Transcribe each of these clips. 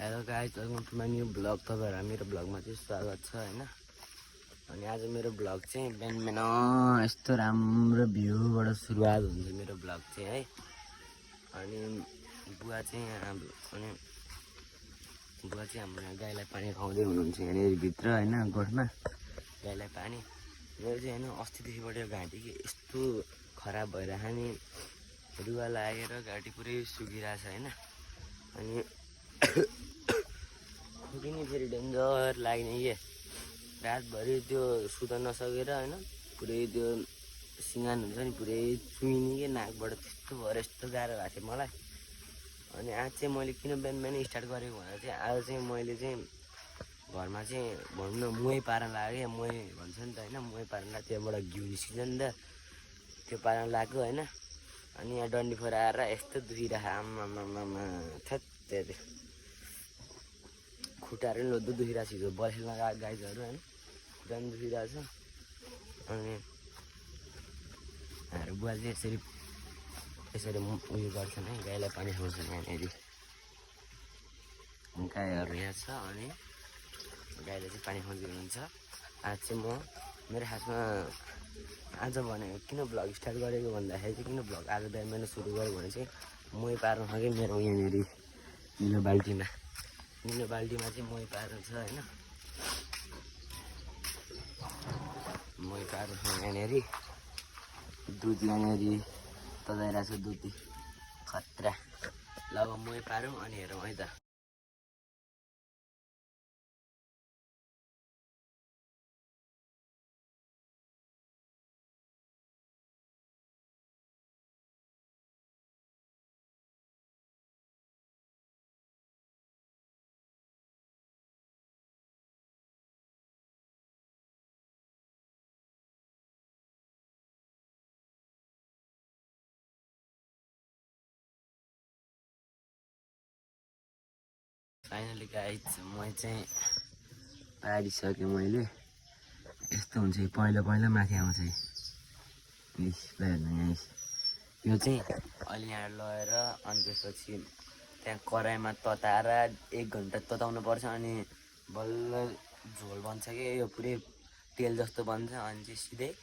Hello guys, welcome to my new blog. तपाईँहरू मेरो ब्लगमा चाहिँ स्वागत छ होइन। अनि आज मेरो ब्लग चाहिँ बिहान यस्तो राम्रो भ्यूबाट सुरुवात हुन्छ मेरो ब्लग चाहिँ है। अनि बुवा चाहिँ हाम्रो यहाँ गाईलाई पानी खुवाउँदै हुनुहुन्छ यहाँनिर भित्र होइन, गोठमा गाईलाई पानी। मेरो चाहिँ होइन अस्तिदेखिबाट यो घाँटी कि यस्तो खराब भइरहेको नि, रुवा लागेर घाँटी पुरै सुकिरहेछ होइन। अनि खोकिने फेरि डेन्जर लाग्ने के, रातभरि त्यो सुत नसकेर होइन, पुरै त्यो सिँगान हुन्छ नि पुरै चुइने के नाकबाट, त्यस्तो भएर यस्तो गाह्रो भएको थियो मलाई। अनि आज चाहिँ मैले किन बिहान स्टार्ट गरेको भन्दा चाहिँ आज चाहिँ मैले चाहिँ घरमा चाहिँ भनौँ न मोही पार्न लाग्यो क्या, मोही भन्छ नि त होइन, मोही पार्न लाग्यो। त्यहाँबाट घिउ निस्किन्छ नि त, त्यो पार्न लाग्यो होइन। अनि यहाँ डन्डीफोर आएर यस्तो दुखिरहेको, आमामामा थ्यात् खुट्टाहरू पनि लोद्धो दुखिरहेको छ। हिजो बल खेल्न गएको गाइजहरू होइन, खुट्टा पनि दुखिरहेछ। अनि हाम्रो बुवा चाहिँ यसरी उयो गर्छन् है, गाईलाई पानी खुवाउँछन् यहाँनिर। गाईहरू यहाँ छ अनि गाईले चाहिँ पानी खुवाउँदै हुनुहुन्छ। आज चाहिँ मेरो खासमा आज भनेको किन भ्लग स्टार्ट गरेको भन्दाखेरि चाहिँ, किन भ्लग आज बिहान सुरु गरेको भने चाहिँ मोही पार्नु छ कि मेरो यहाँनिर निलो बाल्टीमा चाहिँ मोही पार्नु छ होइन। मोही पार्नु छ यहाँनिर, दुध यहाँनिर तताइरहेको छ, दुध खतरा। ल अब मोही पारौँ अनि हेरौँ है त। फाइनली गाइज म चाहिँ पारिसकेँ मैले। यस्तो हुन्छ कि पहिला माथि आउँछ है, ल हेर्नु यहाँ। यो चाहिँ अहिले यहाँ लगेर अनि त्यसपछि त्यहाँ कराईमा तताएर 1 घन्टा तताउनु पर्छ। अनि बल्ल झोल बन्छ कि यो पुरै तेल जस्तो बन्छ। अनि चाहिँ सिधै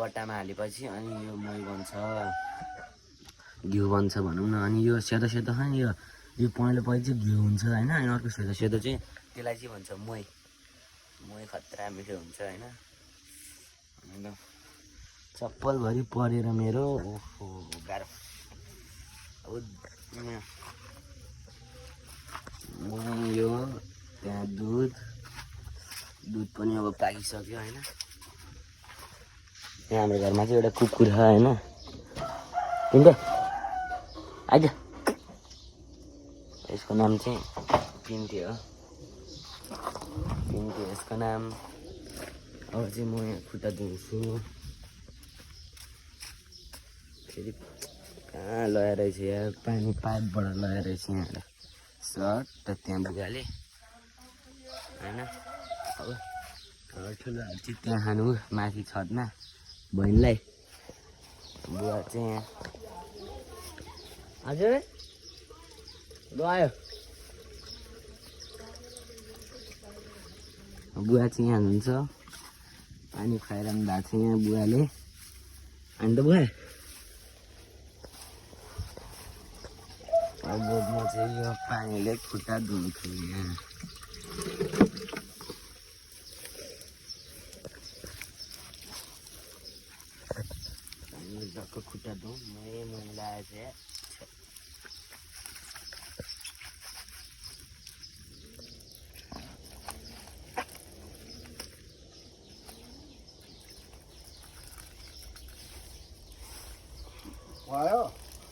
बट्टामा हालेपछि अनि यो मोही बन्छ, घिउ बन्छ भनौँ न। अनि यो सेतो छ नि, यो पहिला चाहिँ घिउ हुन्छ होइन। अनि अर्को सेतो चाहिँ त्यसलाई चाहिँ भन्छ मोही खतरा मिठो हुन्छ होइन। अन्त चप्पलभरि परेर मेरो ओहो गाह्रो। अब यो त्यहाँ दुध पनि अब पाकिसक्यो होइन। यहाँ हाम्रो घरमा चाहिँ एउटा कुकुर छ होइन, पिन्टे आइज। यसको नाम चाहिँ पिन्टे हो, पिन्टे यसको नाम। अब चाहिँ म यहाँ खुट्टा धुन्छु। फेरि कहाँ लगाएर रहेछ यार, पानी पाइपबाट लगाएर रहेछ यहाँ सर्ट त्यहाँ बुगाले होइन। अब ठुलोहरू चाहिँ त्यहाँ खानु माथि छतमा बहिनीलाई। बुवा चाहिँ यहाँ हजुर गयो। बुवा चाहिँ यहाँ हुनुहुन्छ, पानी खुवाइरहनु भएको छ यहाँ बुवाले। अनि त बुवा अब म चाहिँ यो पानीले खुट्टा धुन्छु यहाँ। पानी खुट्टा धुँ मैला आएछ।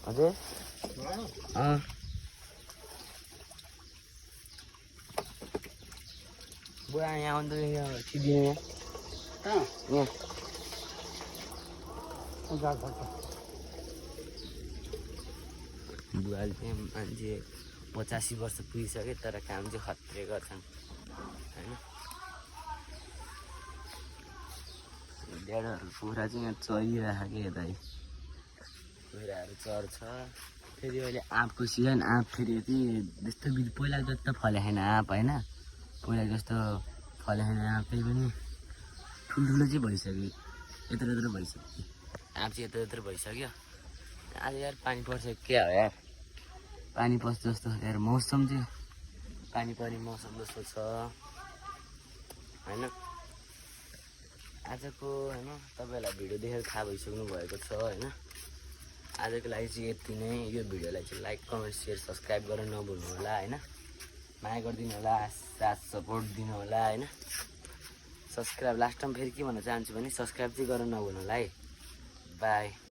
हजुर बुवा यहाँ आउँदा यहाँ सिधिनु यहाँ यहाँ बुवाले चाहिँ मान्छे 85 वर्ष पुगिसक्यो तर काम चाहिँ खत्रै गर्छन् होइन। ड्याडहरू कुखुरा चाहिँ यहाँ चरिरहेको कि यता कुखुराहरू चर्छ। फेरि अहिले आँपको सिजन आँप फेरि यति त्यस्तो पहिलाको जस्तो फले छैन आँप होइन पहिलाको जस्तो फले छैन आँप त्यही पनि ठुल्ठुलो चाहिँ भइसक्यो यत्रो भइसक्यो आँप चाहिँ यत्रो भइसक्यो आज यार पानी पर्छ के हो यार पानी पर्छ जस्तो यार मौसम चाहिँ पानी पर्ने मौसम जस्तो छ होइन आजको होइन तपाईँहरूलाई भिडियो देखेर थाहा भइसक्नु भएको छ होइन आजको लागि चाहिँ यति नै यो भिडियोलाई चाहिँ लाइक कमेन्ट सेयर सब्सक्राइब गरेर नभुल्नु होला होइन माया गरिदिनु होला साथ सपोर्ट दिनु होला होइन सब्सक्राइब लास्ट टाइम फेरि के भन्न चाहन्छु भने सब्सक्राइब चाहिँ गरेर नभुल्नु होला है बाई